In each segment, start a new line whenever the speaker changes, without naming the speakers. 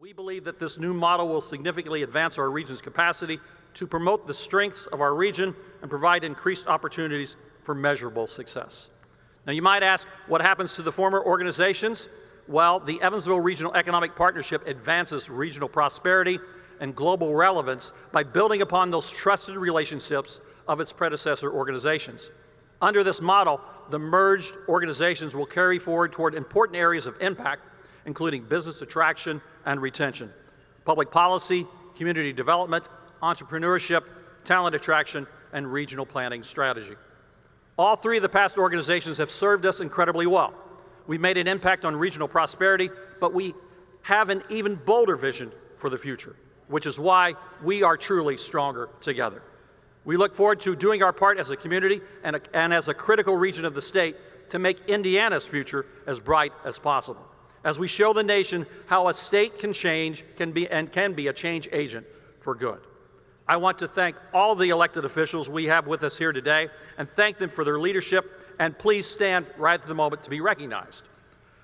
We believe that this new model will significantly advance our region's capacity to promote the strengths of our region and provide increased opportunities for measurable success. Now, you might ask, what happens to the former organizations? Well, the Evansville Regional Economic Partnership advances regional prosperity and global relevance by building upon those trusted relationships of its predecessor organizations. Under this model, the merged organizations will carry forward toward important areas of impact, including business attraction and retention, public policy, community development, entrepreneurship, talent attraction, and regional planning strategy. All three of the past organizations have served us incredibly well. We've made an impact on regional prosperity, but we have an even bolder vision for the future, which is why we are truly stronger together. We look forward to doing our part as a community and as a critical region of the state to make Indiana's future as bright as possible, as we show the nation how a state can change, can be a change agent for good. I want to thank all the elected officials we have with us here today and thank them for their leadership, and please stand right at the moment to be recognized.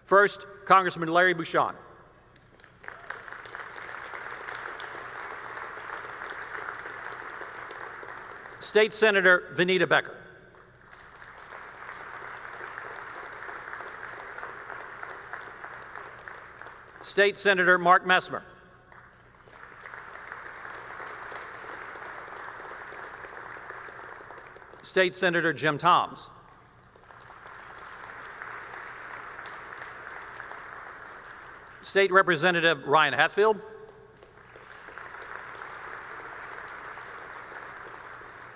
First, Congressman Larry Bucshon. State Senator Vanita Becker. State Senator Mark Messmer. State Senator Jim Toms. State Representative Ryan Hatfield.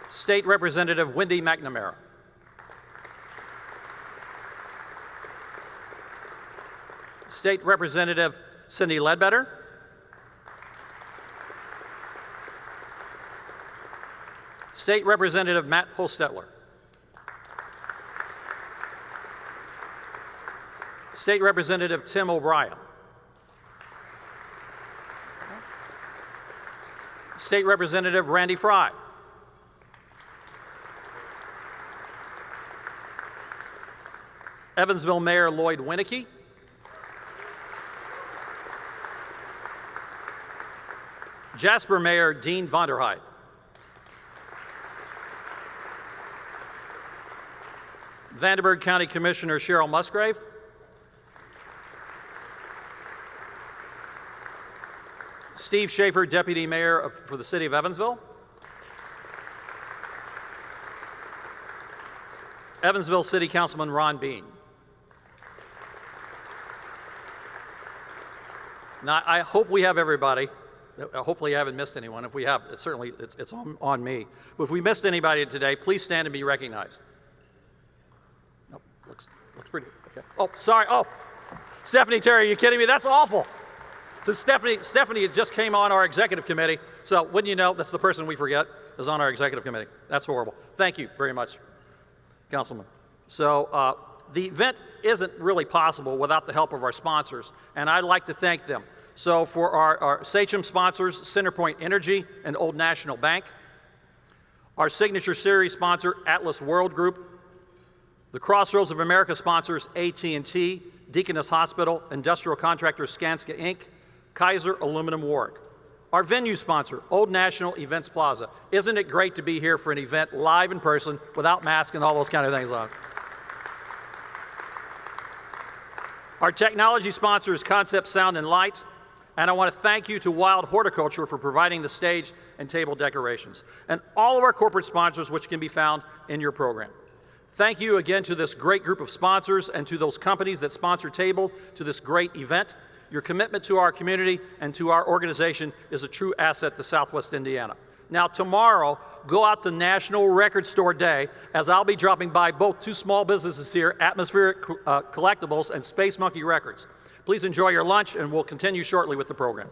State Representative Wendy McNamara. State Representative Cindy Ledbetter. State Representative Matt Holstetler. State Representative Tim O'Brien. State Representative Randy Fry. Evansville Mayor Lloyd Winicky. Jasper Mayor Dean Vonderheid. Vanderburgh County Commissioner Cheryl Musgrave. Steve Schaefer, Deputy Mayor for the City of Evansville. Evansville City Councilman Ron Bean. Now, I hope we have everybody. Hopefully I haven't missed anyone. If we have, it's on me. But if we missed anybody today, please stand and be recognized. Nope, looks pretty, okay. Oh, sorry, oh, Stephanie Terry, are you kidding me? That's awful. So Stephanie just came on our executive committee, so wouldn't you know, that's the person we forget is on our executive committee. That's horrible. Thank you very much, Councilman. So the event isn't really possible without the help of our sponsors, and I'd like to thank them. So for our Sachem sponsors, Centerpoint Energy and Old National Bank, our signature series sponsor, Atlas World Group, the Crossroads of America sponsors, AT&T, Deaconess Hospital, Industrial Contractor Skanska Inc., Kaiser Aluminum Warwick. Our venue sponsor, Old National Events Plaza. Isn't it great to be here for an event live in person without masks and all those kind of things on? Our technology sponsor is Concept Sound and Light. And I want to thank you to Wild Horticulture for providing the stage and table decorations, and all of our corporate sponsors, which can be found in your program. Thank you again to this great group of sponsors and to those companies that sponsor table to this great event. Your commitment to our community and to our organization is a true asset to Southwest Indiana. Now tomorrow, go out to National Record Store Day, as I'll be dropping by both two small businesses here, Atmospheric Collectibles and Space Monkey Records. Please enjoy your lunch, and we'll continue shortly with the program.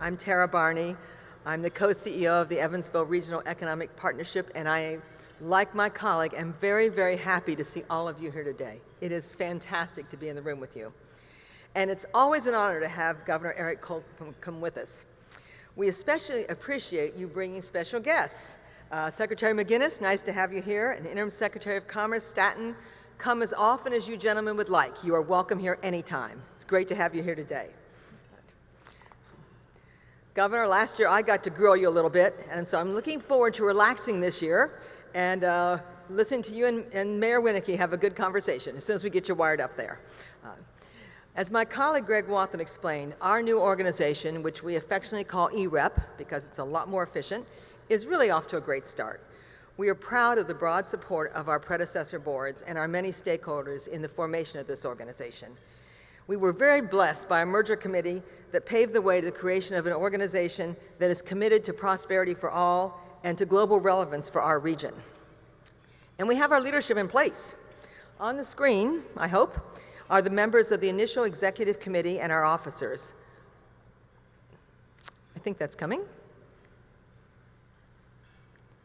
I'm Tara Barney. I'm the co-CEO of the Evansville Regional Economic Partnership, and I, like my colleague, am very, very happy to see all of you here today. It is fantastic to be in the room with you. And it's always an honor to have Governor Eric Holcomb come with us. We especially appreciate you bringing special guests. Secretary McGinnis, nice to have you here, and Interim Secretary of Commerce Staton, Come as often as you gentlemen would like. You are welcome here anytime. It's great to have you here today. Governor, last year I got to grill you a little bit, and so I'm looking forward to relaxing this year and listening to you and Mayor Winnicky have a good conversation as soon as we get you wired up there. As my colleague Greg Wathen explained, our new organization, which we affectionately call EREP because it's a lot more efficient, is really off to a great start. We are proud of the broad support of our predecessor boards and our many stakeholders in the formation of this organization. We were very blessed by a merger committee that paved the way to the creation of an organization that is committed to prosperity for all and to global relevance for our region. And we have our leadership in place. On the screen, I hope, are the members of the initial executive committee and our officers. I think that's coming.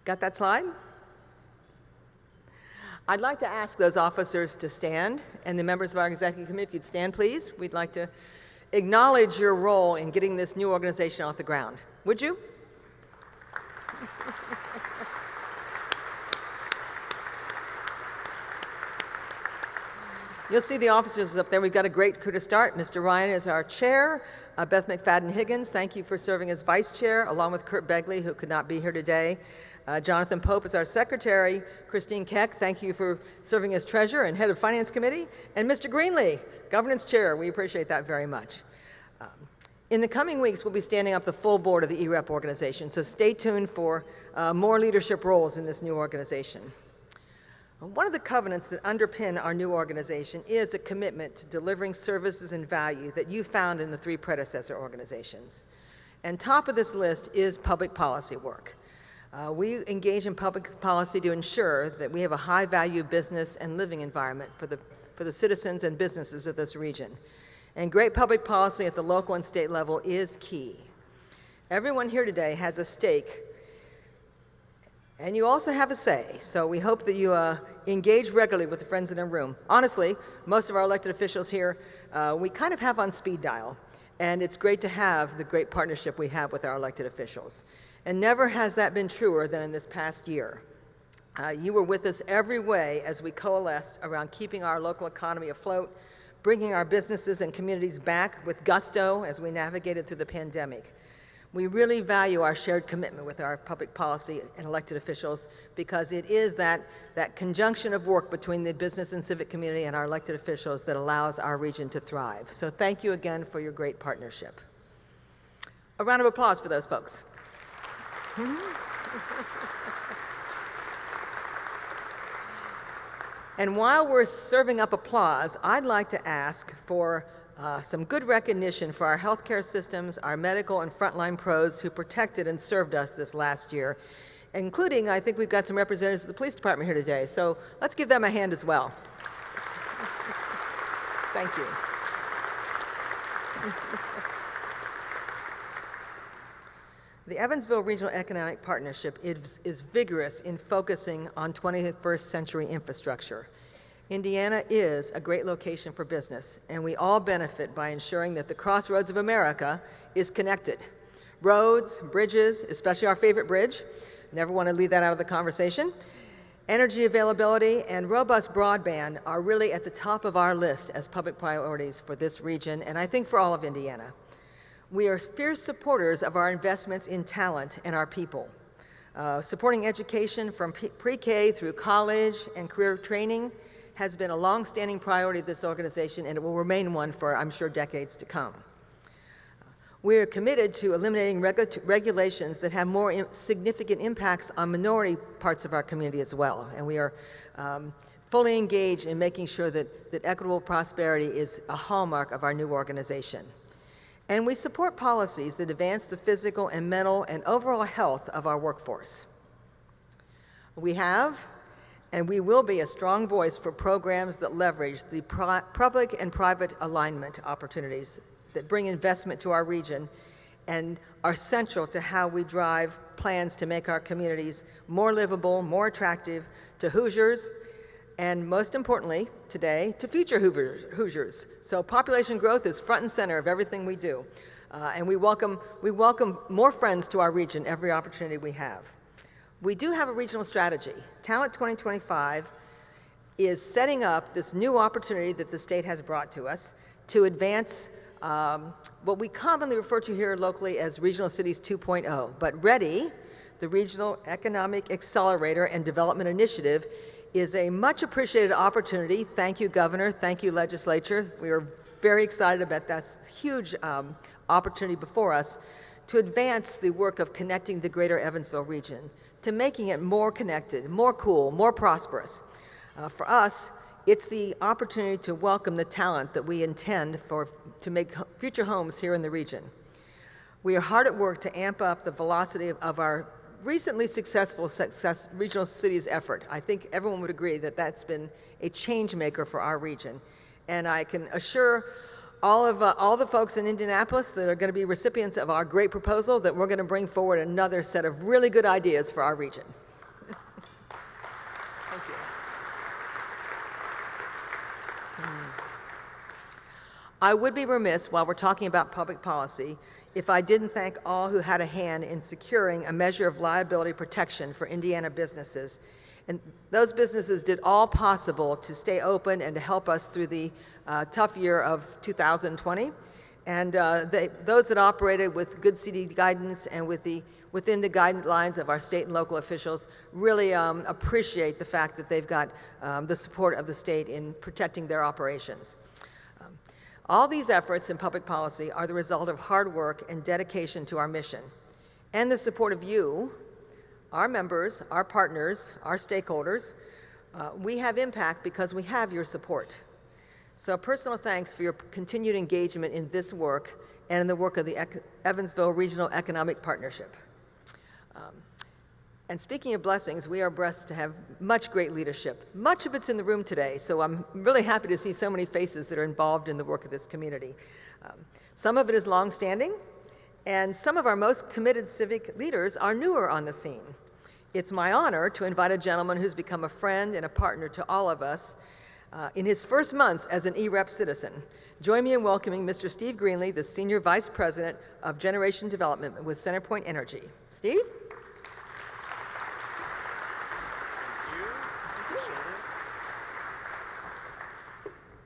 Got that slide? I'd like to ask those officers to stand, and the members of our executive committee, if you'd stand, please. We'd like to acknowledge your role in getting this new organization off the ground. Would you? You'll see the officers up there. We've got a great crew to start. Mr. Ryan is our chair. Beth McFadden-Higgins, thank you for serving as vice chair, along with Kurt Begley, who could not be here today. Jonathan Pope is our secretary. Christine Keck, thank you for serving as treasurer and head of finance committee. And Mr. Greenlee, governance chair. We appreciate that very much. In the coming weeks, we'll be standing up the full board of the EREP organization, so stay tuned for more leadership roles in this new organization. One of the covenants that underpin our new organization is a commitment to delivering services and value that you found in the three predecessor organizations. And top of this list is public policy work. We engage in public policy to ensure that we have a high-value business and living environment for the citizens and businesses of this region. And great public policy at the local and state level is key. Everyone here today has a stake, and you also have a say, so we hope that you engage regularly with the friends in the room. Honestly, most of our elected officials here, we kind of have on speed dial, and it's great to have the great partnership we have with our elected officials. And never has that been truer than in this past year. You were with us every way as we coalesced around keeping our local economy afloat, bringing our businesses and communities back with gusto as we navigated through the pandemic. We really value our shared commitment with our public policy and elected officials because it is that conjunction of work between the business and civic community and our elected officials that allows our region to thrive. So thank you again for your great partnership. A round of applause for those folks. And while we're serving up applause, I'd like to ask for some good recognition for our healthcare systems, our medical and frontline pros who protected and served us this last year, including, I think we've got some representatives of the police department here today, so let's give them a hand as well. Thank you. The Evansville Regional Economic Partnership is vigorous in focusing on 21st century infrastructure. Indiana is a great location for business, and we all benefit by ensuring that the Crossroads of America is connected. Roads, bridges, especially our favorite bridge, never want to leave that out of the conversation, energy availability, and robust broadband are really at the top of our list as public priorities for this region, and I think for all of Indiana. We are fierce supporters of our investments in talent and our people. Supporting education from pre-K through college and career training has been a long-standing priority of this organization, and it will remain one for, I'm sure, decades to come. We are committed to eliminating regulations that have more significant impacts on minority parts of our community as well, and we are fully engaged in making sure that equitable prosperity is a hallmark of our new organization. And we support policies that advance the physical and mental and overall health of our workforce. We have, and we will be a strong voice for programs that leverage the public and private alignment opportunities that bring investment to our region and are central to how we drive plans to make our communities more livable, more attractive to Hoosiers, and most importantly today, to future Hoosiers. So population growth is front and center of everything we do. And we welcome more friends to our region every opportunity we have. We do have a regional strategy. Talent 2025 is setting up this new opportunity that the state has brought to us to advance what we commonly refer to here locally as Regional Cities 2.0. But READI, the Regional Economic Accelerator and Development Initiative, is a much appreciated opportunity. Thank you, Governor. Thank you, Legislature. We are very excited about that huge opportunity before us to advance the work of connecting the greater Evansville region, to making it more connected, more cool, more prosperous. For us, it's the opportunity to welcome the talent that we intend to make future homes here in the region. We are hard at work to amp up the velocity of our recently successful regional cities effort. I think everyone would agree that that's been a change maker for our region. And I can assure all the folks in Indianapolis that are going to be recipients of our great proposal that we're going to bring forward another set of really good ideas for our region. Thank you. I would be remiss while we're talking about public policy if I didn't thank all who had a hand in securing a measure of liability protection for Indiana businesses. And those businesses did all possible to stay open and to help us through the tough year of 2020. And those that operated with good CD guidance and within the guidelines of our state and local officials really appreciate the fact that they've got the support of the state in protecting their operations. All these efforts in public policy are the result of hard work and dedication to our mission and the support of you, our members, our partners, our stakeholders. We have impact because we have your support. So personal thanks for your continued engagement in this work and in the work of the Evansville Regional Economic Partnership. And speaking of blessings, we are blessed to have much great leadership. Much of it's in the room today, so I'm really happy to see so many faces that are involved in the work of this community. Some of it is longstanding, and some of our most committed civic leaders are newer on the scene. It's my honor to invite a gentleman who's become a friend and a partner to all of us in his first months as an EREP citizen. Join me in welcoming Mr. Steve Greenlee, the Senior Vice President of Generation Development with Centerpoint Energy. Steve?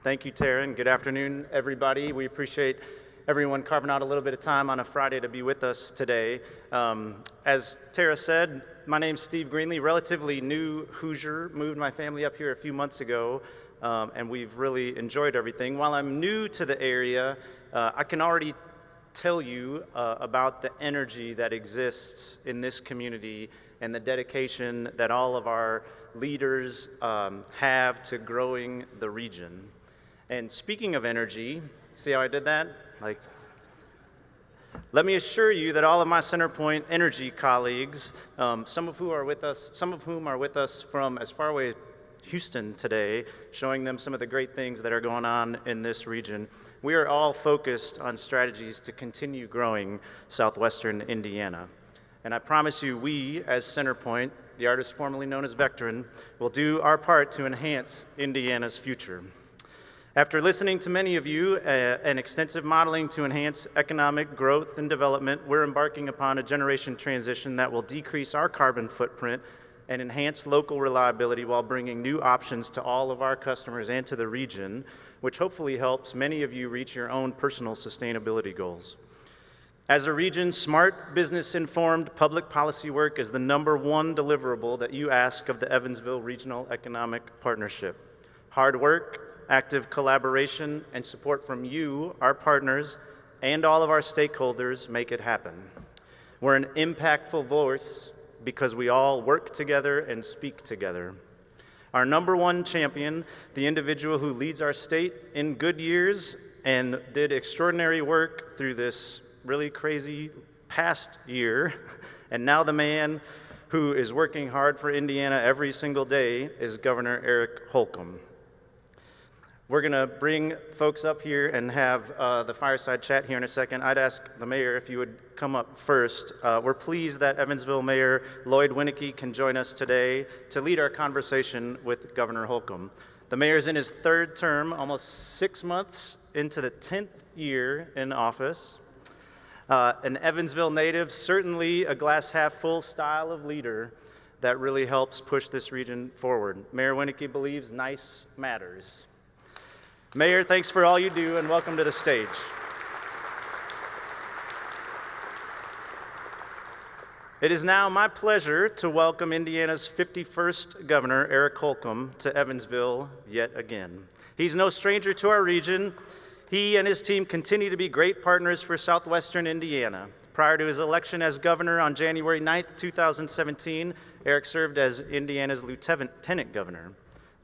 Thank you, Tara, and good afternoon, everybody. We appreciate everyone carving out a little bit of time on a Friday to be with us today. As Tara said, my name's Steve Greenlee, relatively new Hoosier, moved my family up here a few months ago, and we've really enjoyed everything. While I'm new to the area, I can already tell you about the energy that exists in this community and the dedication that all of our leaders have to growing the region. And speaking of energy, see how I did that? Let me assure you that all of my Centerpoint Energy colleagues, some of whom are with us from as far away as Houston today, showing them some of the great things that are going on in this region. We are all focused on strategies to continue growing southwestern Indiana. And I promise you, we as Centerpoint, the artist formerly known as Vectren, will do our part to enhance Indiana's future. After listening to many of you and extensive modeling to enhance economic growth and development, we're embarking upon a generation transition that will decrease our carbon footprint and enhance local reliability while bringing new options to all of our customers and to the region, which hopefully helps many of you reach your own personal sustainability goals. As a region, smart, business-informed public policy work is the #1 deliverable that you ask of the Evansville Regional Economic Partnership. Hard work, active collaboration, and support from you, our partners, and all of our stakeholders make it happen. We're an impactful voice because we all work together and speak together. Our #1 champion, the individual who leads our state in good years and did extraordinary work through this really crazy past year, and now the man who is working hard for Indiana every single day, is Governor Eric Holcomb. We're going to bring folks up here and have the fireside chat here in a second. I'd ask the mayor if you would come up first. We're pleased that Evansville Mayor Lloyd Winnecke can join us today to lead our conversation with Governor Holcomb. The mayor's in his 3rd term, almost 6 months into the 10th year in office. An Evansville native, certainly a glass-half-full style of leader. that really helps push this region forward. Mayor Winnecke believes nice matters. Mayor, thanks for all you do, and welcome to the stage. It is now my pleasure to welcome Indiana's 51st Governor, Eric Holcomb, to Evansville yet again. He's no stranger to our region. He and his team continue to be great partners for southwestern Indiana. Prior to his election as governor on January 9th, 2017, Eric served as Indiana's lieutenant governor.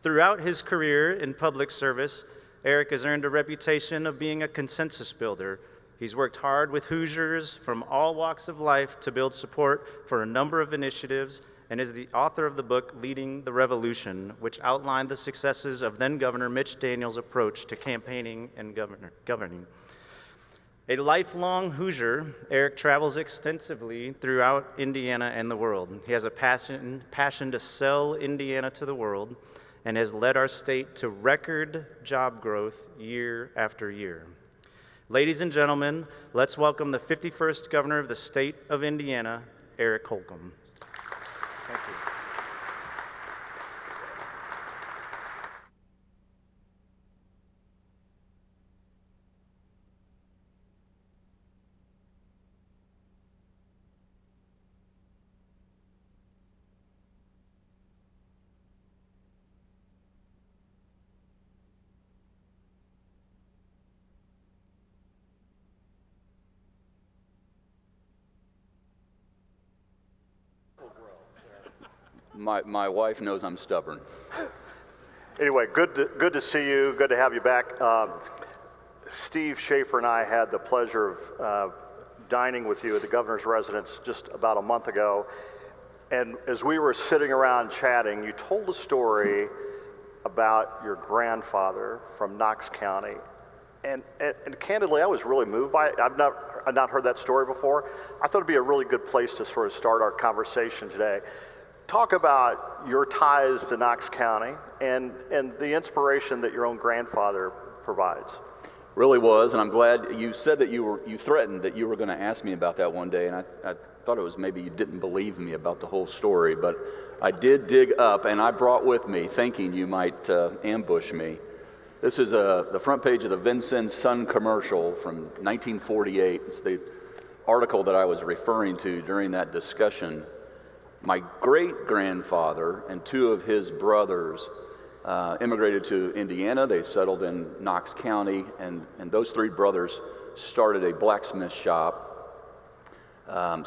Throughout his career in public service, Eric has earned a reputation of being a consensus builder. He's worked hard with Hoosiers from all walks of life to build support for a number of initiatives, and is the author of the book Leading the Revolution, which outlined the successes of then-Governor Mitch Daniels' approach to campaigning and governing. A lifelong Hoosier, Eric travels extensively throughout Indiana and the world. He has a passion to sell Indiana to the world, and has led our state to record job growth year after year. Ladies and gentlemen, let's welcome the 51st Governor of the state of Indiana, Eric Holcomb. Thank you.
My wife knows I'm stubborn.
Anyway, good to see you. Good to have you back. Steve Schaefer and I had the pleasure of dining with you at the governor's residence just about a month ago. And as we were sitting around chatting, you told a story about your grandfather from Knox County. And candidly, I was really moved by it. I've not heard that story before. I thought it'd be a really good place to sort of start our conversation today. Talk about your ties to Knox County and the inspiration that your own grandfather provides.
Really was, and I'm glad you said that you threatened that you were going to ask me about that one day, and I thought it was maybe you didn't believe me about the whole story, but I did dig up, and I brought with me, thinking you might ambush me. This is the front page of the Vincennes Sun commercial from 1948. It's the article that I was referring to during that discussion. My great-grandfather and two of his brothers immigrated to Indiana. They settled in Knox County, and those three brothers started a blacksmith shop,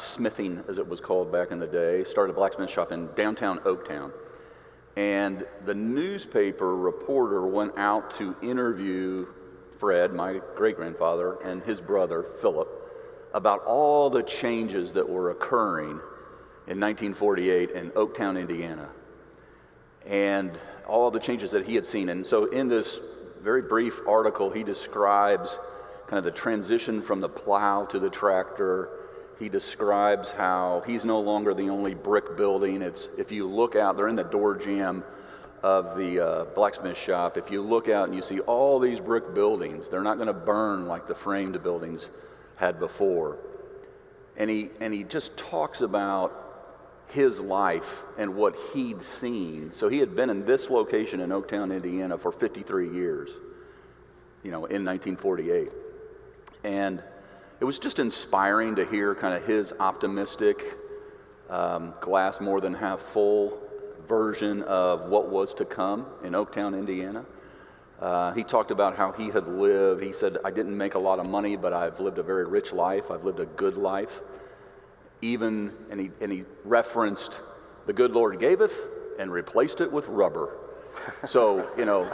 smithing as it was called back in the day, started a blacksmith shop in downtown Oaktown. And the newspaper reporter went out to interview Fred, my great-grandfather, and his brother, Philip, about all the changes that were occurring in 1948 in Oaktown, Indiana, and all the changes that he had seen. And so in this very brief article, he describes kind of the transition from the plow to the tractor. He describes how he's no longer the only brick building. It's, if you look out, they're in the door jamb of the blacksmith shop. If you look out and you see all these brick buildings, they're not going to burn like the framed buildings had before. And he just talks about his life and what he'd seen. So he had been in this location in Oaktown, Indiana for 53 years, in 1948. And it was just inspiring to hear kind of his optimistic, glass more than half full version of what was to come in Oaktown, Indiana. He talked about how he had lived. He said, I didn't make a lot of money, but I've lived a very rich life. I've lived a good life. And he referenced the good Lord gaveth and replaced it with rubber. So,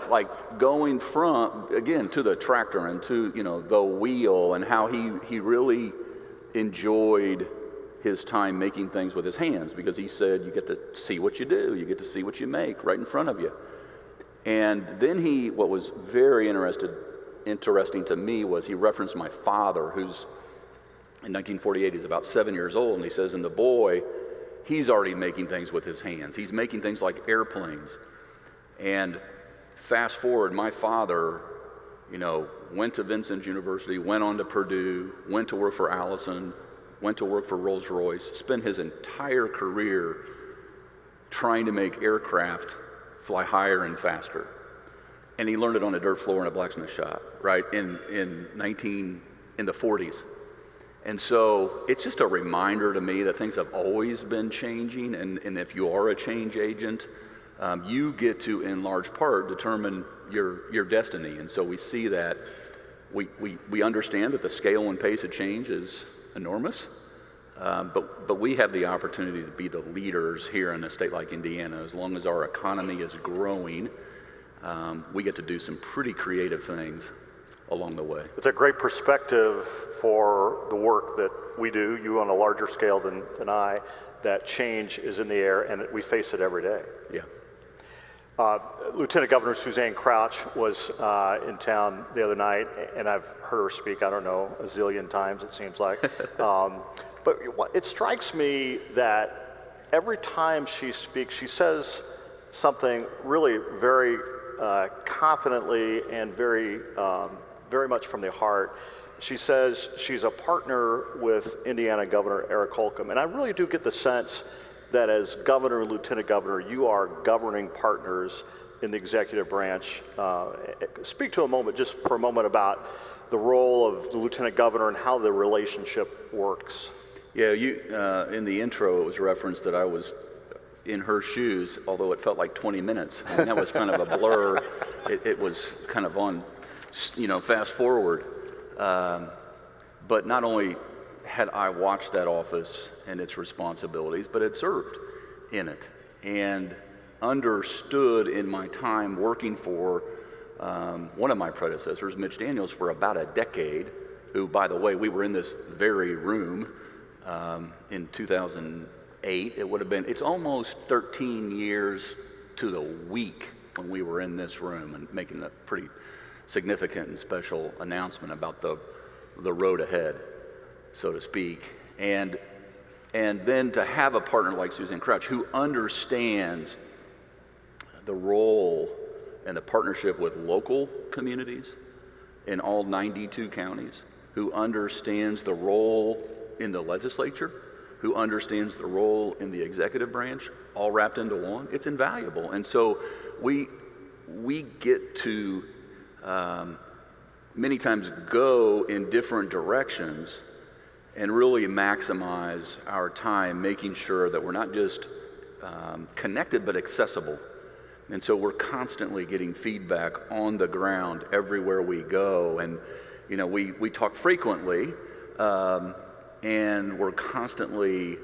like going from, again, to the tractor and to, the wheel, and how he really enjoyed his time making things with his hands, because he said you get to see what you do, you get to see what you make right in front of you. And then what was very interesting to me was he referenced my father, who's in 1948, he's about 7 years old, and he says, and the boy, he's already making things with his hands. He's making things like airplanes. And fast forward, my father, went to Vincennes University, went on to Purdue, went to work for Allison, went to work for Rolls-Royce, spent his entire career trying to make aircraft fly higher and faster. And he learned it on a dirt floor in a blacksmith shop, right, in the 40s. And so it's just a reminder to me that things have always been changing, and if you are a change agent, you get to, in large part, determine your destiny. And so we see that, we understand that the scale and pace of change is enormous, but we have the opportunity to be the leaders here in a state like Indiana. As long as our economy is growing, we get to do some pretty creative things along the way.
It's a great perspective for the work that we do, you on a larger scale than I, that change is in the air and we face it every day.
Yeah.
Lieutenant Governor Suzanne Crouch was in town the other night, and I've heard her speak, I don't know, a zillion times it seems like. But it strikes me that every time she speaks, she says something really very confidently and very much from the heart. She says she's a partner with Indiana Governor Eric Holcomb, and I really do get the sense that as governor and lieutenant governor, you are governing partners in the executive branch. Speak to just for a moment about the role of the lieutenant governor and how the relationship works.
Yeah, in the intro it was referenced that I was in her shoes, although it felt like 20 minutes. I mean, that was kind of a blur. It was kind of on, fast forward. But not only had I watched that office and its responsibilities, but had served in it and understood in my time working for one of my predecessors, Mitch Daniels, for about a decade, who, by the way, we were in this very room in 2008. It's almost 13 years to the week when we were in this room and making a pretty significant and special announcement about the road ahead, so to speak. And then to have a partner like Suzanne Crouch, who understands the role and the partnership with local communities in all 92 counties, who understands the role in the legislature, who understands the role in the executive branch, all wrapped into one, it's invaluable. And so we get to many times go in different directions and really maximize our time, making sure that we're not just connected but accessible. And so we're constantly getting feedback on the ground everywhere we go. And we talk frequently, and we're constantly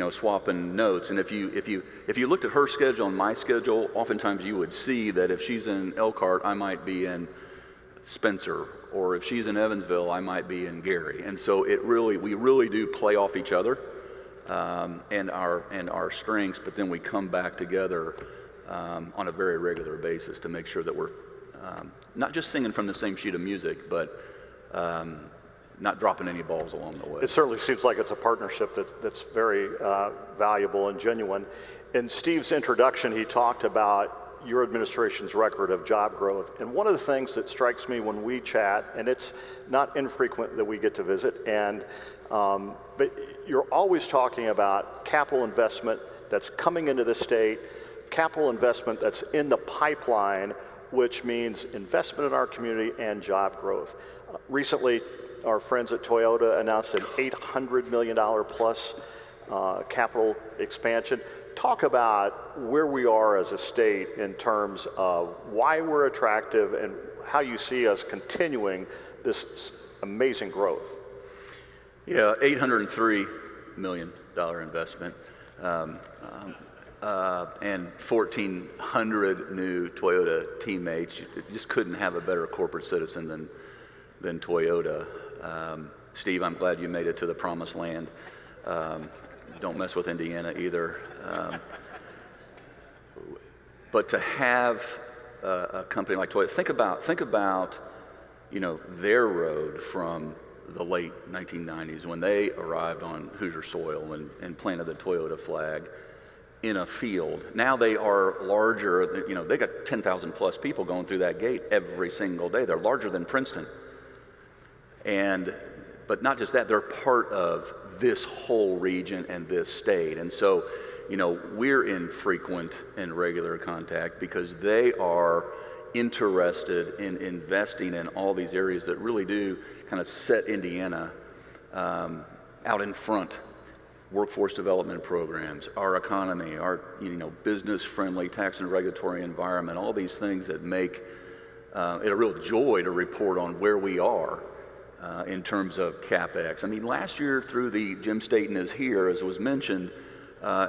swapping notes. And if you looked at her schedule and my schedule, oftentimes you would see that if she's in Elkhart, I might be in Spencer, or if she's in Evansville, I might be in Gary. And so we really do play off each other and our strengths, but then we come back together on a very regular basis to make sure that we're not just singing from the same sheet of music, but not dropping any balls along the way.
It certainly seems like it's a partnership that's very valuable and genuine. In Steve's introduction, he talked about your administration's record of job growth. And one of the things that strikes me when we chat, and it's not infrequent that we get to visit, but you're always talking about capital investment that's coming into the state, capital investment that's in the pipeline, which means investment in our community and job growth. Recently, our friends at Toyota announced an $800 million plus capital expansion. Talk about where we are as a state in terms of why we're attractive and how you see us continuing this amazing growth.
Yeah, $803 million investment and 1,400 new Toyota teammates. You just couldn't have a better corporate citizen than Toyota. Steve, I'm glad you made it to the promised land. Don't mess with Indiana either. But to have a company like Toyota, think about their road from the late 1990s when they arrived on Hoosier soil and planted the Toyota flag in a field. Now they are larger. They got 10,000 plus people going through that gate every single day. They're larger than Princeton. But not just that, they're part of this whole region and this state. And so, we're in frequent and regular contact because they are interested in investing in all these areas that really do kind of set Indiana out in front. Workforce development programs, our economy, our business-friendly tax and regulatory environment, all these things that make it a real joy to report on where we are in terms of CapEx. I mean, last year through Jim Staten is here, as was mentioned,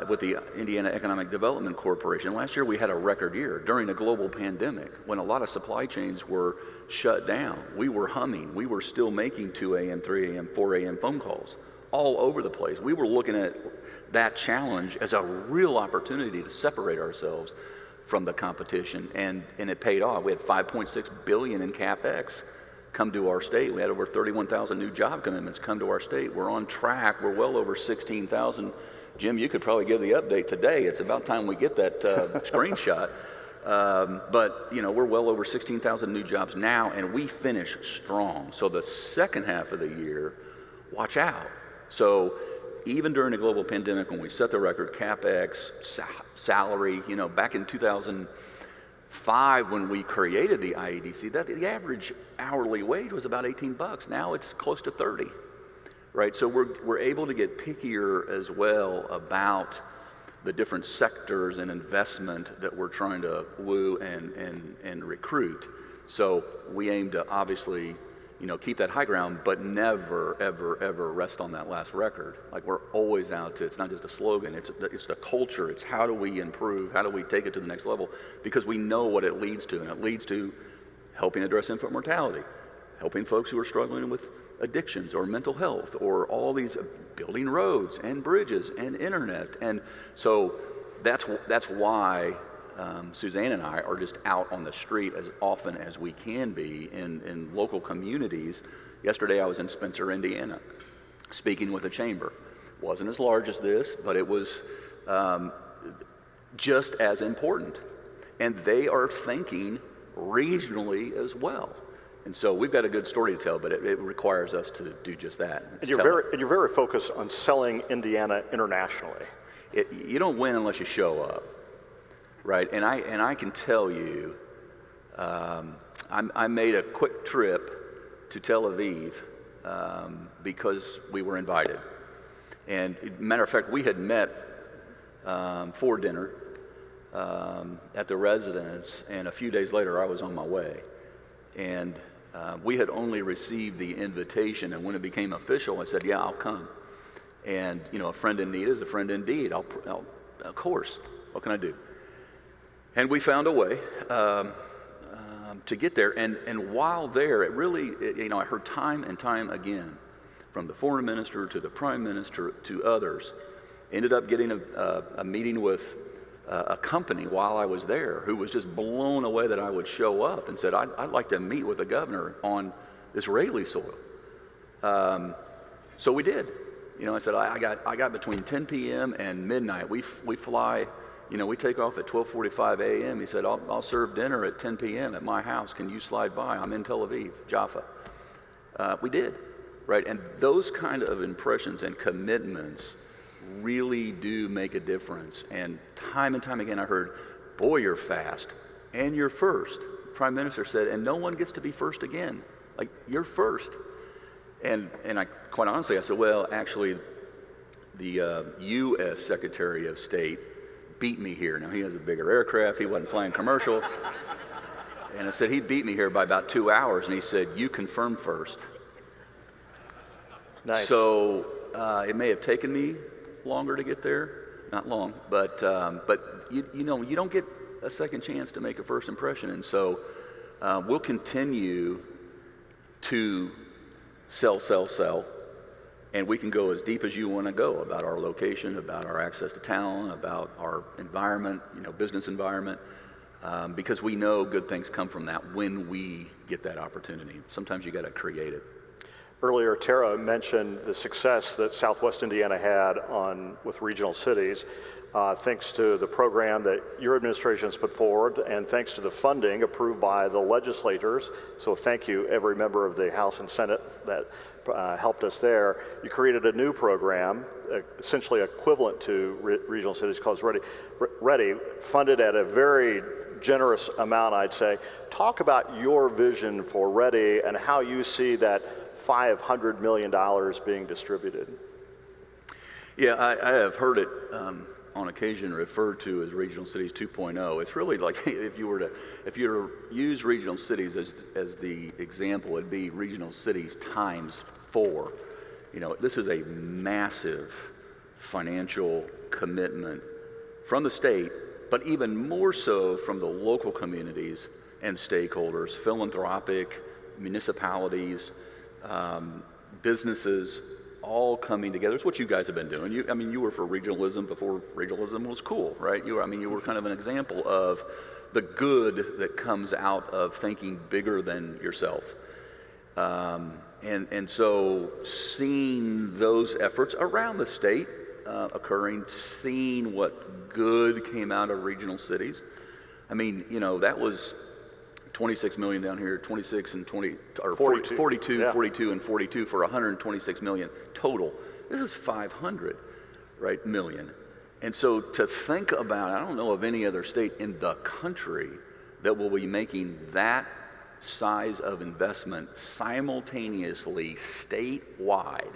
with the Indiana Economic Development Corporation. Last year we had a record year during a global pandemic when a lot of supply chains were shut down. We were humming. We were still making 2 a.m., 3 a.m., 4 a.m. phone calls all over the place. We were looking at that challenge as a real opportunity to separate ourselves from the competition, and it paid off. We had $5.6 billion in CapEx come to our state. We had over 31,000 new job commitments come to our state. We're on track. We're well over 16,000. Jim, you could probably give the update today. It's about time we get that screenshot. But we're well over 16,000 new jobs now, and we finish strong. So the second half of the year, watch out. So even during the global pandemic, when we set the record, CapEx, salary, back in 2005 when we created the IEDC, the average hourly wage was about $18. Now it's close to 30, right? So we're able to get pickier as well about the different sectors and investment that we're trying to woo and recruit. So we aim to obviously keep that high ground, but never, ever, ever rest on that last record. Like, we're always out to, it's not just a slogan, it's the culture. It's how do we improve, how do we take it to the next level, because we know what it leads to, and it leads to helping address infant mortality, helping folks who are struggling with addictions or mental health, or all these, building roads and bridges and internet. And so that's why Suzanne and I are just out on the street as often as we can be in local communities. Yesterday I was in Spencer, Indiana, speaking with a chamber. Wasn't as large as this, but it was just as important. And they are thinking regionally as well. And so we've got a good story to tell, but it requires us to do just that.
And you're very focused on selling Indiana internationally.
You don't win unless you show up. Right, and I can tell you, I made a quick trip to Tel Aviv because we were invited. And matter of fact, we had met for dinner at the residence, and a few days later I was on my way. And we had only received the invitation, and when it became official, I said, yeah, I'll come. And a friend in need is a friend indeed. I'll of course, what can I do? And we found a way to get there. And while there, it really, I heard time and time again from the foreign minister to the prime minister to others. Ended up getting a meeting with a company while I was there who was just blown away that I would show up and said, I'd like to meet with the governor on Israeli soil. So we did. I said, I got between 10 p.m. and midnight. We fly. We take off at 12:45 a.m. He said, I'll serve dinner at 10 p.m. at my house. Can you slide by? I'm in Tel Aviv, Jaffa. We did, right? And those kind of impressions and commitments really do make a difference. And time again, I heard, boy, you're fast, and you're first. The Prime Minister said, and no one gets to be first again. Like, you're first. And I, quite honestly, I said, well, actually, the U.S. Secretary of State beat me here. Now, he has a bigger aircraft. He wasn't flying commercial. And I said, he beat me here by about 2 hours. And he said, you confirm first.
Nice.
So it may have taken me longer to get there. Not long. But you don't get a second chance to make a first impression. And so we'll continue to sell. And we can go as deep as you want to go about our location, about our access to talent, about our environment, business environment, because we know good things come from that when we get that opportunity. Sometimes you got to create it.
Earlier, Tara mentioned the success that Southwest Indiana had with regional cities, thanks to the program that your administration has put forward, and thanks to the funding approved by the legislators. So thank you, every member of the House and Senate that helped us there. You created a new program, essentially equivalent to regional cities, called READI, funded at a very generous amount, I'd say. Talk about your vision for READI and how you see that $500 million being distributed.
Yeah, I have heard it on occasion referred to as Regional Cities 2.0. It's really like if you were to use regional cities as the example, it'd be regional cities times 4. You know, this is a massive financial commitment from the state, but even more so from the local communities and stakeholders, philanthropic, municipalities, businesses, all coming together. It's what you guys have been doing. You were for regionalism before regionalism was cool, right? You were kind of an example of the good that comes out of thinking bigger than yourself. And so seeing those efforts around the state occurring, seeing what good came out of regional cities. I mean, you know, that was 26 million down here, 26 and 20, or 42, yeah. 42 and 42 for 126 million total. This is 500, right, million. And so to think about, I don't know of any other state in the country that will be making that size of investment simultaneously statewide,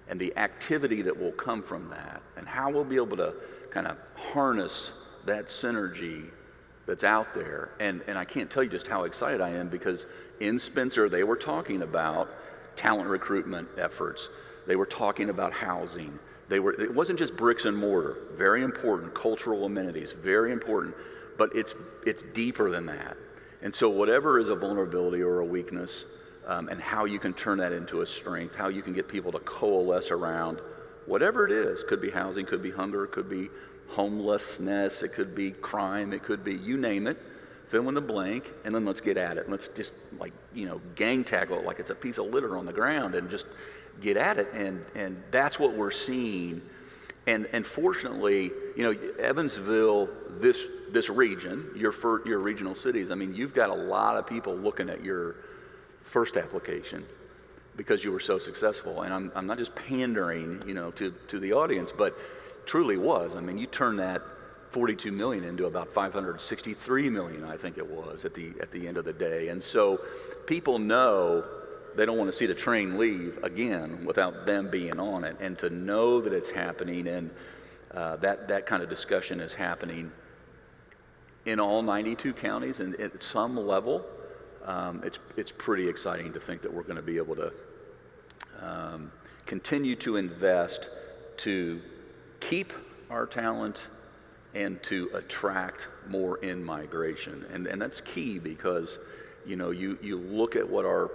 and the activity that will come from that, and how we'll be able to kind of harness that synergy that's out there. And I can't tell you just how excited I am, because in Spencer, they were talking about talent recruitment efforts. They were talking about housing. It wasn't just bricks and mortar, very important, cultural amenities, very important, but it's deeper than that. And so whatever is a vulnerability or a weakness, and how you can turn that into a strength, how you can get people to coalesce around whatever it is, could be housing, could be hunger, could be homelessness, it could be crime, it could be, you name it, fill in the blank, and then let's get at it. Let's just, like, you know, gang tackle it like it's a piece of litter on the ground and just get at it. And that's what we're seeing. And fortunately, you know, Evansville, this region, your regional cities, I mean, you've got a lot of people looking at your first application because you were so successful. And I'm not just pandering, you know, to the audience, but truly was. I mean, you turned that 42 million into about 563 million, I think it was, at the end of the day. And so people know they don't want to see the train leave again without them being on it. And to know that it's happening, and that kind of discussion is happening in all 92 counties and at some level, it's pretty exciting to think that we're going to be able to continue to invest to keep our talent and to attract more in migration. And that's key, because, you know, you look at what our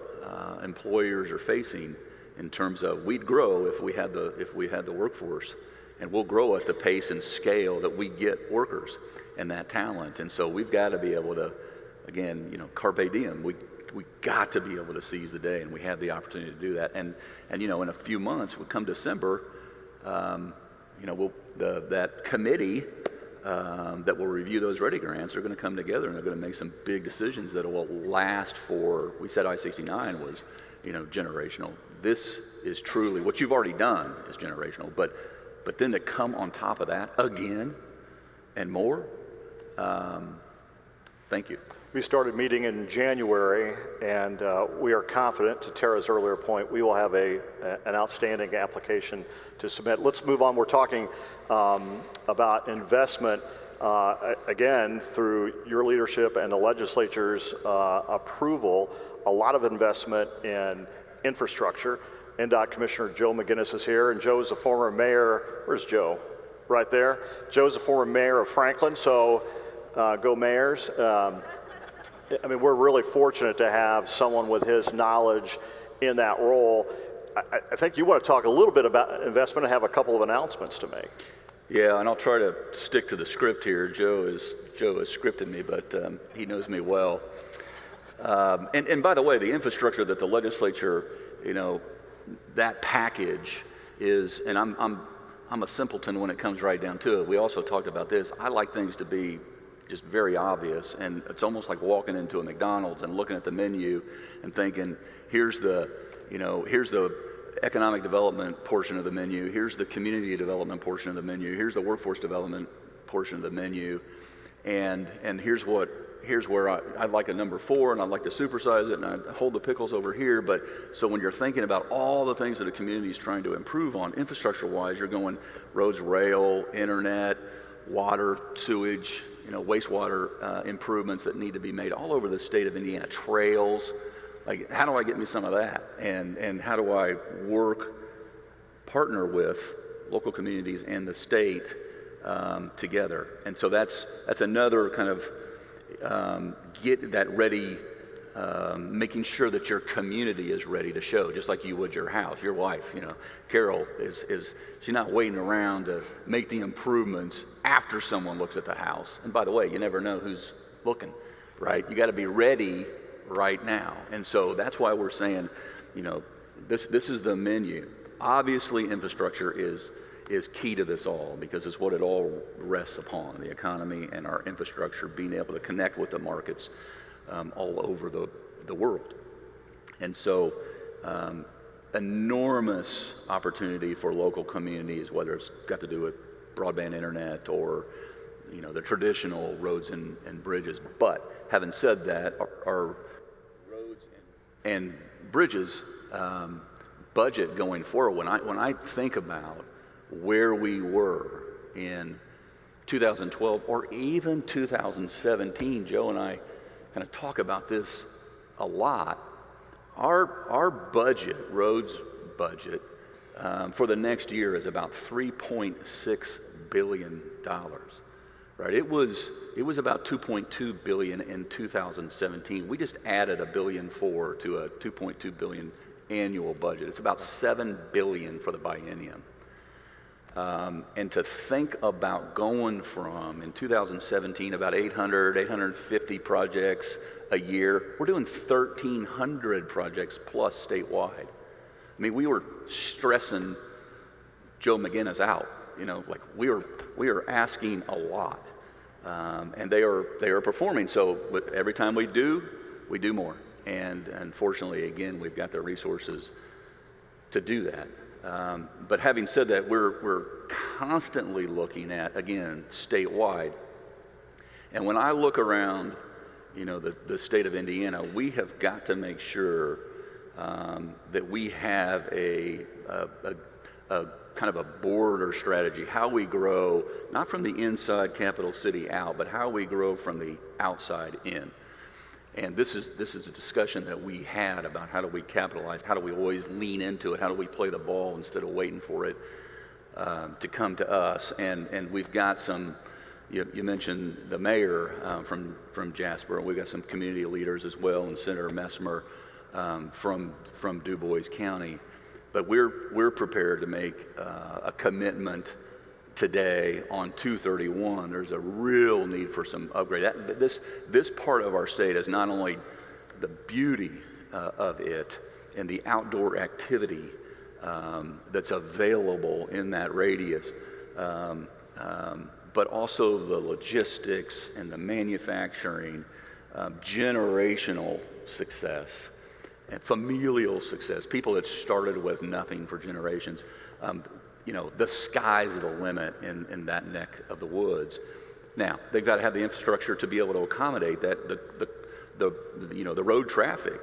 employers are facing in terms of, we'd grow if we had the workforce, and we'll grow at the pace and scale that we get workers and that talent. And so we've got to be able to, again, you know, carpe diem. We got to be able to seize the day, and we have the opportunity to do that. And you know, in a few months, come December, you know, that committee that will review those READI grants are going to come together, and they're going to make some big decisions that will last for, we said I-69 was, you know, generational. This is truly, what you've already done is generational, but then to come on top of that again and more, thank you.
We started meeting in January, and we are confident, to Tara's earlier point, we will have an outstanding application to submit. Let's move on. We're talking about investment, again, through your leadership and the legislature's approval, a lot of investment in infrastructure. NDOT Commissioner Joe McGinnis is here, and Joe is a former mayor. Where's Joe? Right there. Joe's a former mayor of Franklin, so go Mayors. I mean, we're really fortunate to have someone with his knowledge in that role. I think you want to talk a little bit about investment and have a couple of announcements to make.
Yeah, and I'll try to stick to the script here. Joe has scripted me, but he knows me well. And by the way, the infrastructure that the legislature that package is, and I'm a simpleton when it comes right down to it. We also talked about this. I like things to be just very obvious, and it's almost like walking into a McDonald's and looking at the menu and thinking, here's the economic development portion of the menu, here's the community development portion of the menu, here's the workforce development portion of the menu, and here's where I'd like a number 4, and I'd like to supersize it, and I'd hold the pickles over here. But so when you're thinking about all the things that a community is trying to improve on, infrastructure-wise, you're going roads, rail, internet, water, sewage, wastewater improvements that need to be made all over the state of Indiana, trails. Like, how do I get me some of that? And how do I partner with local communities and the state together? And so that's another kind of get that ready, making sure that your community is ready to show, just like you would your house. Your wife, Carol, is she's not waiting around to make the improvements after someone looks at the house. And by the way, you never know who's looking, right? You got to be ready right now. And so that's why we're saying, this is the menu. Obviously, infrastructure is key to this all, because it's what it all rests upon, the economy and our infrastructure being able to connect with the markets all over the world. And so enormous opportunity for local communities, whether it's got to do with broadband internet or the traditional roads and bridges. But having said that, our roads and bridges budget going forward, when I think about where we were in 2012 or even 2017, Joe and I kind of talk about this a lot. Our budget, roads budget, for the next year is about $3.6 billion. Right? It was about $2.2 billion in 2017. We just added $1.4 billion to a $2.2 billion annual budget. It's about $7 billion for the biennium. And to think about going from, in 2017, about 850 projects a year, we're doing 1,300 projects plus statewide. I mean, we were stressing Joe McGinnis out, like we are asking a lot. And they are performing. So every time we do more. And unfortunately, again, we've got the resources to do that. But having said that, we're constantly looking at, again, statewide. And when I look around, the state of Indiana, we have got to make sure that we have a kind of a border strategy, how we grow, not from the inside capital city out, but how we grow from the outside in. And this is a discussion that we had about how do we capitalize, how do we always lean into it, how do we play the ball instead of waiting for it to come to us. And we've got some, you mentioned the mayor from Jasper, and we've got some community leaders as well, and Senator Messmer from Du Bois County. But we're prepared to make a commitment today on 231. There's a real need for some upgrade. This part of our state is not only the beauty of it and the outdoor activity that's available in that radius, but also the logistics and the manufacturing, generational success and familial success, people that started with nothing for generations. The sky's the limit in that neck of the woods. Now, they've got to have the infrastructure to be able to accommodate that, the road traffic.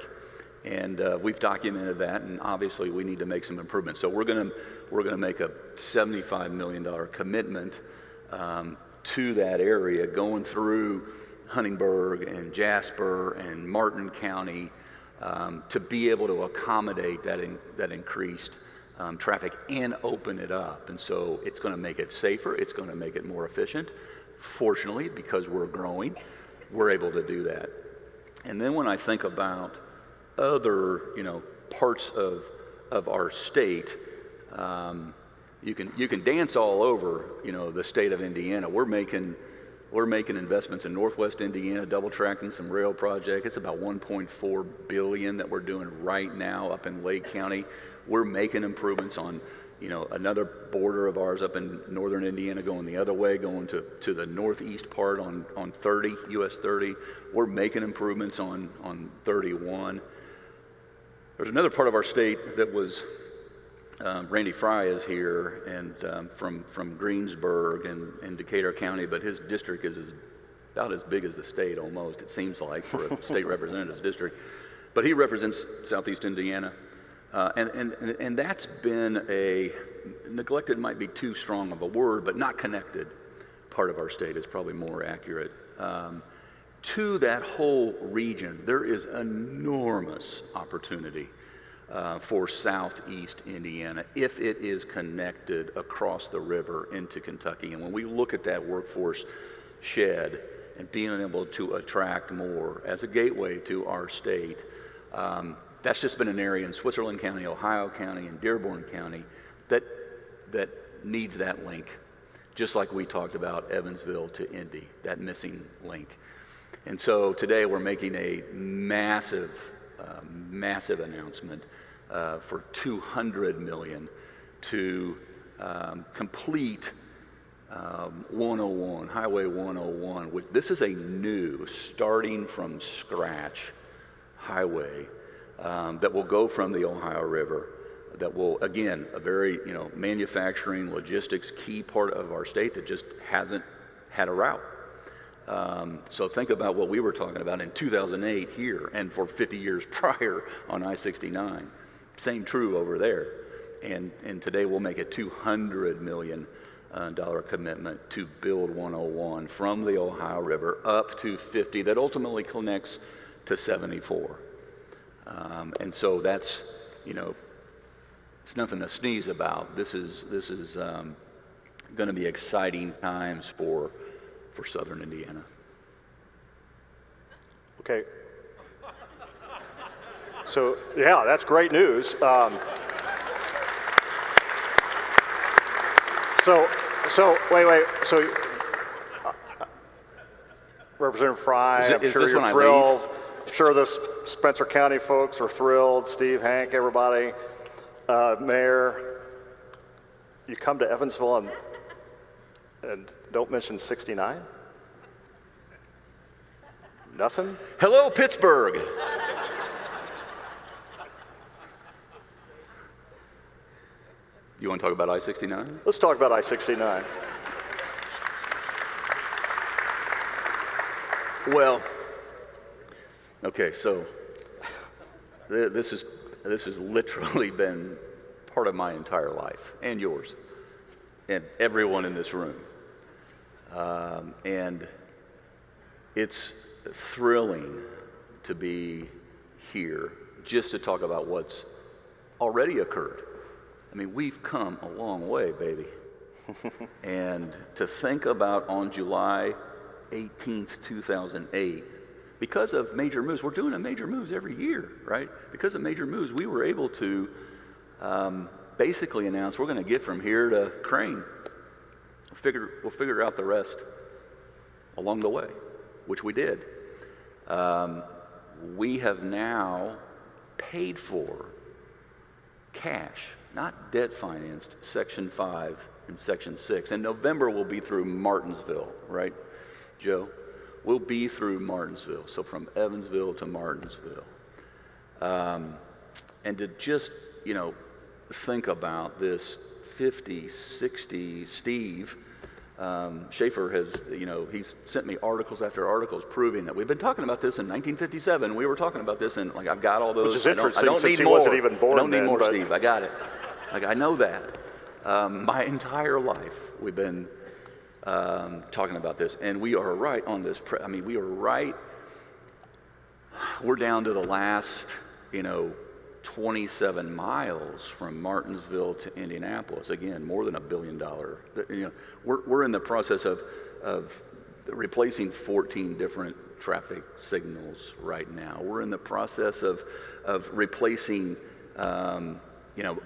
And we've documented that, and obviously we need to make some improvements. So we're gonna make a $75 million commitment to that area, going through Huntingburg and Jasper and Martin County, to be able to accommodate that increased traffic and open it up. And so it's going to make it safer, it's going to make it more efficient. Fortunately, because we're growing, we're able to do that. And then when I think about other parts of our state, you can dance all over the state of Indiana. We're making We're making investments in Northwest Indiana, double tracking some rail project. It's about $1.4 billion that we're doing right now up in Lake County. We're making improvements on, another border of ours up in northern Indiana going the other way, going to the northeast part on 30, US 30. We're making improvements on 31. There's another part of our state that was, Randy Fry is here, and from Greensburg and Decatur County, but his district is about as big as the state almost, it seems like, for a state representative's district. But he represents Southeast Indiana. And that's been neglected might be too strong of a word, but not connected part of our state is probably more accurate. To that whole region, there is enormous opportunity for Southeast Indiana if it is connected across the river into Kentucky. And when we look at that workforce shed and being able to attract more as a gateway to our state, that's just been an area in Switzerland County, Ohio County, and Dearborn County that needs that link, just like we talked about Evansville to Indy, that missing link. And so today we're making a massive announcement for $200 million to complete 101, Highway 101. This is a new, starting from scratch highway that will go from the Ohio River, that will, again, a very, manufacturing, logistics key part of our state that just hasn't had a route. So think about what we were talking about in 2008 here and for 50 years prior on I-69. Same true over there. And today we'll make a $200 million commitment to build 101 from the Ohio River up to 50 that ultimately connects to 74. And so that's, it's nothing to sneeze about. This is going to be exciting times for Southern Indiana.
Okay. So, yeah, that's great news. So wait. So, Representative Fry, I'm sure you're thrilled. I'm sure the Spencer County folks are thrilled. Steve, Hank, everybody. Mayor, you come to Evansville and don't mention 69? Nothing?
Hello, Pittsburgh. You want to talk about I-69?
Let's talk about I-69.
Well, okay, so this has literally been part of my entire life, and yours, and everyone in this room. And it's thrilling to be here just to talk about what's already occurred. I mean, we've come a long way, baby. And to think about on July 18th, 2008, because of major moves, we're doing a major moves every year, right? Because of major moves, we were able to basically announce we're going to get from here to Crane. We'll figure out the rest along the way, which we did. We have now paid for cash, not debt financed, Section 5 and Section 6. In November, we'll be through Martinsville, right, Joe? We'll be through Martinsville, so from Evansville to Martinsville. And to just, think about this 50, 60, Steve Schaefer has, he's sent me articles after articles proving that we've been talking about this in 1957. We were talking about this, and I've got all those.
Which is interesting since he
more.
wasn't even born
I don't need
then,
more,
but...
Steve. I got it. I know that. My entire life, we've been talking about this, and we are right on this. We are right. We're down to the last, 27 miles from Martinsville to Indianapolis. Again, more than $1 billion. We're in the process of replacing 14 different traffic signals right now. We're in the process of replacing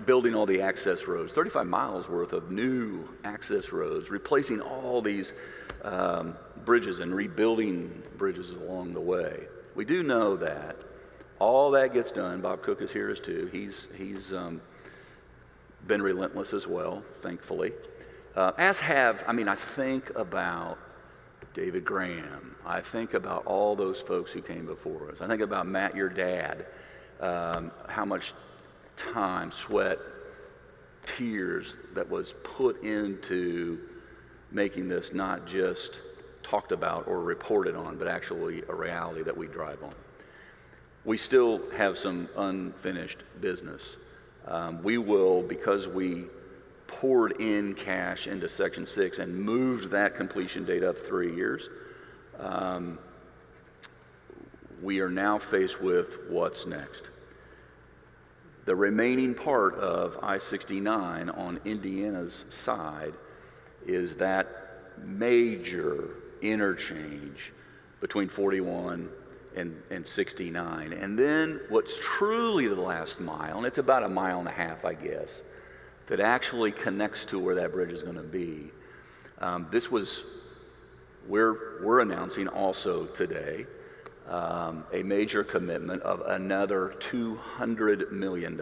building all the access roads, 35 miles worth of new access roads, replacing all these bridges and rebuilding bridges along the way. We do know that all that gets done. Bob Cook is here as too. He's been relentless as well, thankfully. I think about David Graham. I think about all those folks who came before us. I think about Matt, your dad, how much time, sweat, tears that was put into making this not just talked about or reported on, but actually a reality that we drive on. We still have some unfinished business. We will, because we poured in cash into Section 6 and moved that completion date up 3 years, we are now faced with what's next. The remaining part of I-69 on Indiana's side is that major interchange between 41 and 69. And then what's truly the last mile, and it's about 1.5 miles, I guess, that actually connects to where that bridge is going to be. We're announcing also today a major commitment of another $200 million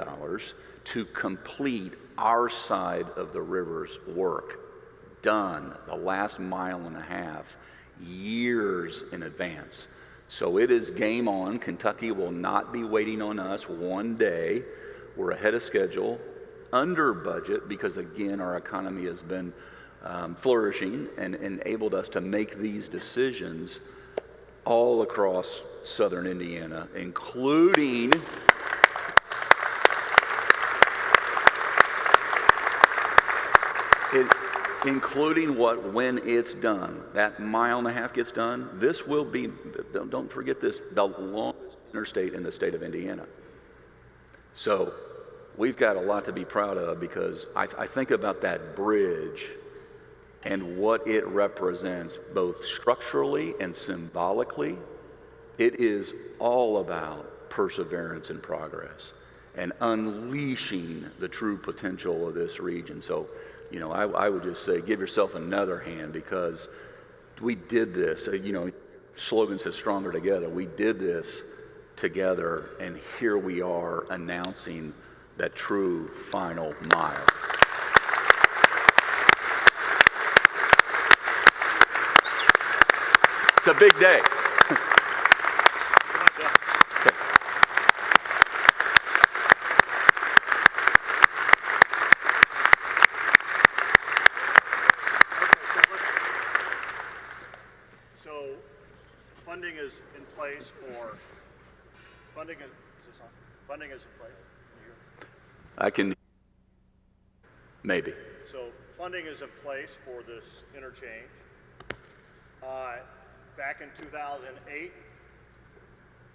to complete our side of the river's work. Done, the last 1.5 miles, years in advance. So it is game on. Kentucky will not be waiting on us one day. We're ahead of schedule, under budget, because again, our economy has been flourishing and enabled us to make these decisions all across southern Indiana, including when it's done, that 1.5 miles gets done, this will be, don't forget this, the longest interstate in the state of Indiana. So we've got a lot to be proud of, because I think about that bridge and what it represents, both structurally and symbolically. It is all about perseverance and progress and unleashing the true potential of this region. So, I would just say, give yourself another hand, because we did this. Slogan says stronger together. We did this together, and here we are announcing that true final mile. It's a big day.
So funding is in place for, funding is in place.
I can, maybe.
So funding is in place for this interchange. Back in 2008,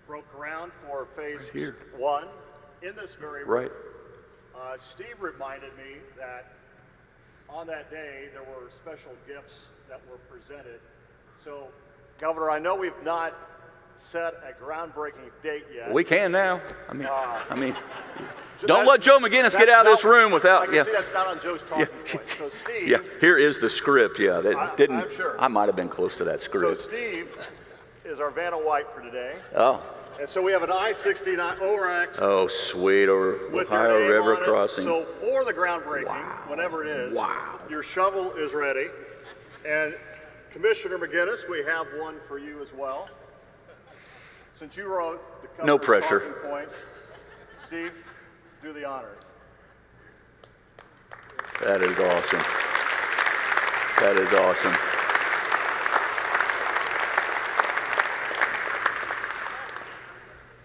broke ground for phase 1 in this very room.
Right.
Steve reminded me that on that day there were special gifts that were presented. So, Governor, I know we've not set a groundbreaking date yet.
We can now. Don't let Joe McGinnis get out of this room without.
I can see that's not on Joe's talking point. So, Steve.
Yeah, here is the script. Yeah,
I'm sure.
I might have been close to that script.
So, Steve is our Vanna White for today.
Oh.
And so we have an I-69 overacts.
Oh, sweet, over
with
Ohio
your name
River
on it.
crossing.
So for the groundbreaking, whenever it is, your shovel is ready. And Commissioner McGinnis, we have one for you as well. Since you wrote the governor's talking points, Steve, do the honors.
That is awesome. That is awesome.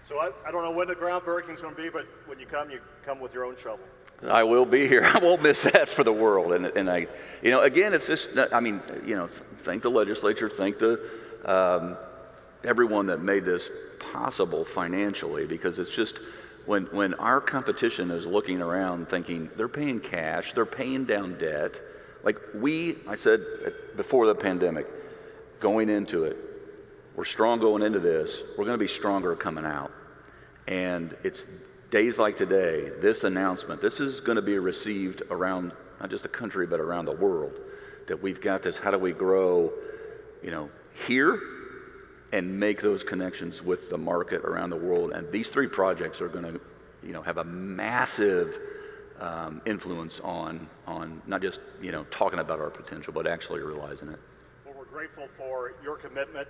So I don't know when the groundbreaking is going to be, but when you come with your own shovel.
I will be here. I won't miss that for the world. And I, again, it's just, thank the legislature, thank the everyone that made this possible financially, because it's just when our competition is looking around thinking they're paying cash, they're paying down debt. Like I said before the pandemic, going into it, we're strong going into this. We're going to be stronger coming out. And it's days like today, this announcement, this is going to be received around not just the country, but around the world, that we've got this, how do we grow, here and make those connections with the market around the world. And these three projects are going to, have a massive influence on not just, talking about our potential, but actually realizing it.
Well, we're grateful for your commitment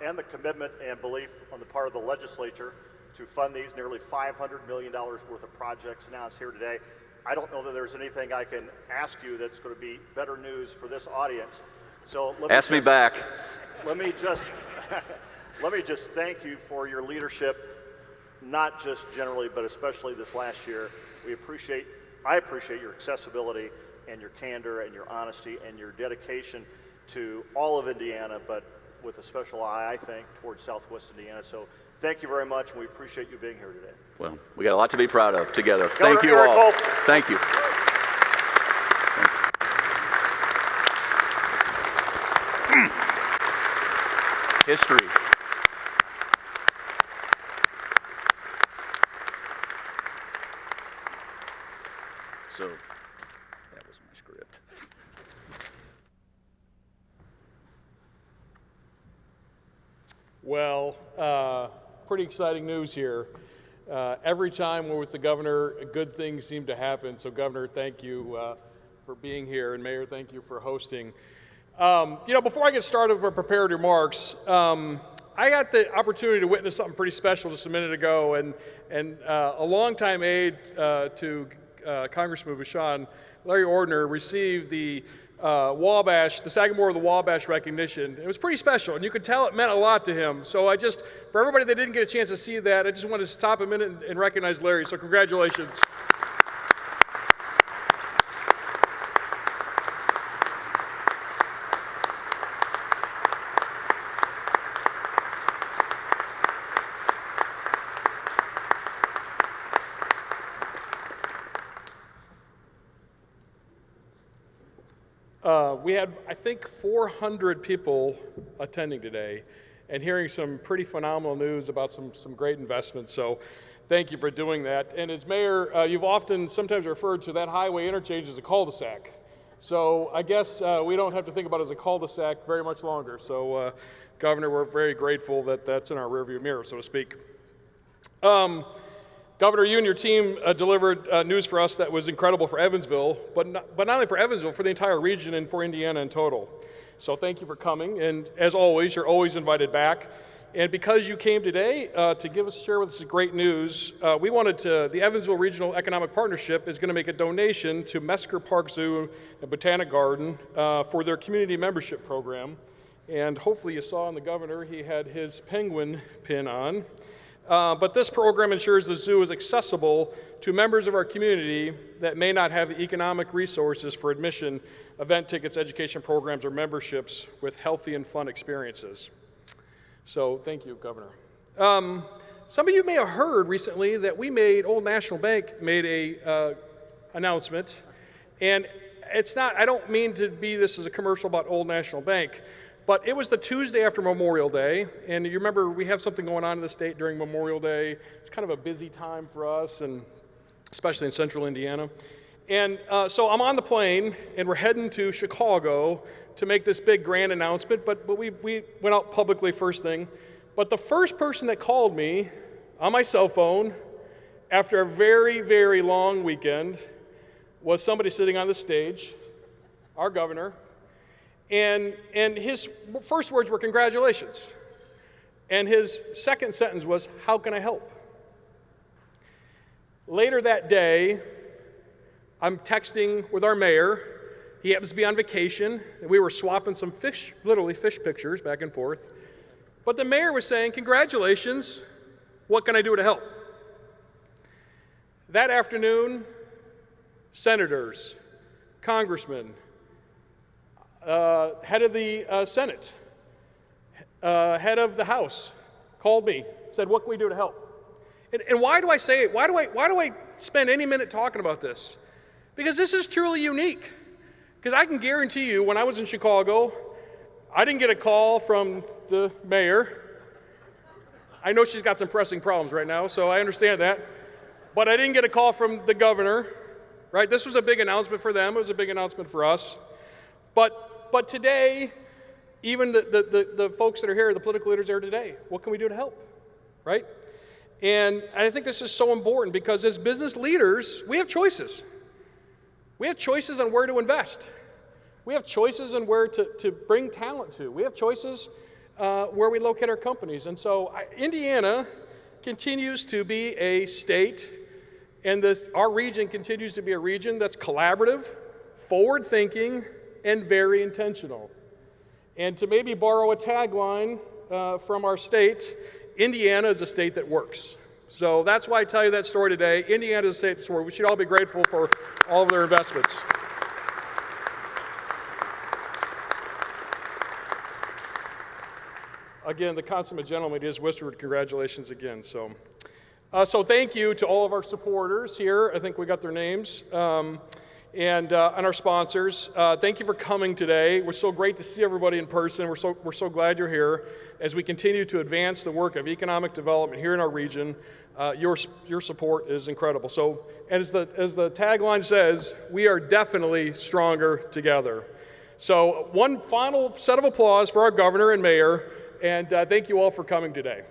and the commitment and belief on the part of the legislature to fund these nearly $500 million worth of projects announced here today. I don't know that there's anything I can ask you that's going to be better news for this audience. So
ask me back.
Let me just thank you for your leadership, not just generally, but especially this last year. I appreciate your accessibility and your candor and your honesty and your dedication to all of Indiana, but with a special eye, I think, towards Southwest Indiana. So thank you very much, and we appreciate you being here today.
Well, we got a lot to be proud of together.
Governor
Thank you
Eric
all.
Holcomb.
Thank you. History. So, that was my script.
Well, pretty exciting news here. Every time we're with the governor, good things seem to happen. So, Governor, thank you for being here, and Mayor, thank you for hosting. Before I get started with my prepared remarks, I got the opportunity to witness something pretty special just a minute ago, and a longtime aide to Congressman Bucshon, Larry Ordner, received the Wabash, the Sagamore of the Wabash recognition. It was pretty special, and you could tell it meant a lot to him. So for everybody that didn't get a chance to see that, I just wanted to stop a minute and recognize Larry. So congratulations. We had, I think, 400 people attending today and hearing some pretty phenomenal news about some great investments. So thank you for doing that. And as mayor, you've sometimes referred to that highway interchange as a cul-de-sac. So I guess we don't have to think about it as a cul-de-sac very much longer. So Governor, we're very grateful that that's in our rearview mirror, so to speak. Governor, you and your team delivered news for us that was incredible for Evansville, but not only for Evansville, for the entire region and for Indiana in total. So thank you for coming, and as always, you're always invited back. And because you came today to share with us great news, the Evansville Regional Economic Partnership is going to make a donation to Mesker Park Zoo and Botanic Garden for their community membership program. And hopefully you saw on the governor, he had his penguin pin on. But this program ensures the zoo is accessible to members of our community that may not have the economic resources for admission, event tickets, education programs, or memberships with healthy and fun experiences. So thank you, Governor. Some of you may have heard recently that Old National Bank made a announcement, and I don't mean to be this as a commercial about Old National Bank, but it was the Tuesday after Memorial Day, and you remember we have something going on in the state during Memorial Day. It's kind of a busy time for us, and especially in central Indiana. And so I'm on the plane, and we're heading to Chicago to make this big grand announcement, but we went out publicly first thing. But the first person that called me on my cell phone after a very, very long weekend was somebody sitting on the stage, our governor, and his first words were congratulations. And his second sentence was, how can I help? Later that day, I'm texting with our mayor. He happens to be on vacation, and we were swapping some literally fish pictures back and forth. But the mayor was saying, congratulations, what can I do to help? That afternoon, senators, congressmen, head of the Senate, head of the House called me, said, what can we do to help? And why do I say it? Why do I spend any minute talking about this? Because this is truly unique. Because I can guarantee you, when I was in Chicago, I didn't get a call from the mayor. I know she's got some pressing problems right now, so I understand that. but I didn't get a call from the governor, right? This was a big announcement for them. It was a big announcement for us. But today, even the folks that are here, the political leaders there today, what can we do to help, right? And I think this is so important because as business leaders, we have choices. We have choices on where to invest. We have choices on where to bring talent to. We have choices where we locate our companies. And so Indiana continues to be a state, and our region continues to be a region that's collaborative, forward-thinking, and very intentional. And to maybe borrow a tagline from our state, Indiana is a state that works. So that's why I tell you that story today. Indiana is a state that's works. We should all be grateful for all of their investments. Again, the consummate gentleman is whispered congratulations again. So thank you to all of our supporters here. I think we got their names. And our sponsors. Thank you for coming today. We're so great to see everybody in person. We're so glad you're here as we continue to advance the work of economic development here in our region. Your support is incredible. So as the tagline says, we are definitely stronger together. So one final set of applause for our governor and mayor, and thank you all for coming today.